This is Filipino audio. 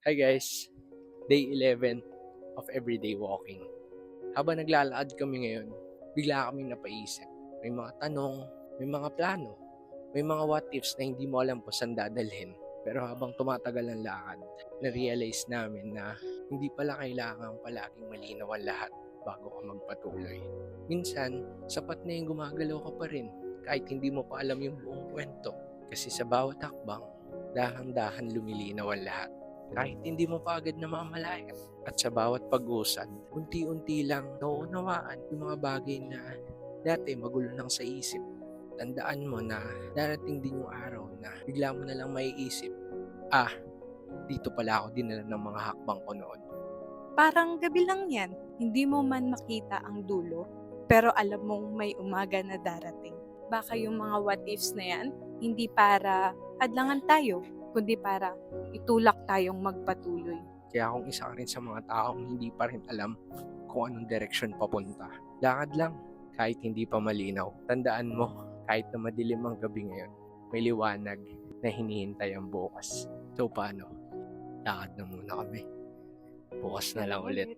Hi guys, day 11 of everyday walking. Habang naglalakad kami ngayon, bigla kaming napaisip. May mga tanong, may mga plano, may mga what ifs na hindi mo alam kung saan dadalhin. Pero habang tumatagal ang lakad, na-realize namin na hindi pala kailangan palaging malinaw ang lahat bago ka magpatuloy. Minsan, sapat na yung gumagalaw ka pa rin kahit hindi mo pa alam yung buong kwento. Kasi sa bawat hakbang, dahan-dahan lumilinaw ang lahat. Kahit hindi mo pa agad namamalayan. At sa bawat pag-usad, unti-unti lang nauunawaan yung mga bagay na dati magulo lang sa isip. Tandaan mo na darating din yung araw na bigla mo na lang maiisip, dito pala ako dinala ng mga hakbang ko noon. Parang gabi lang yan, hindi mo man makita ang dulo, pero alam mong may umaga na darating. Baka yung mga what ifs na yan, hindi para hadlangan tayo, kundi para itulak tayong magpatuloy. Kaya kung isa ka rin sa mga taong hindi pa rin alam kung anong direksyon papunta, lakad lang kahit hindi pa malinaw. Tandaan mo, kahit na madilim ang gabi ngayon, may liwanag na hinihintay ang bukas. So paano? Lakad na muna kami. Bukas na lang ulit.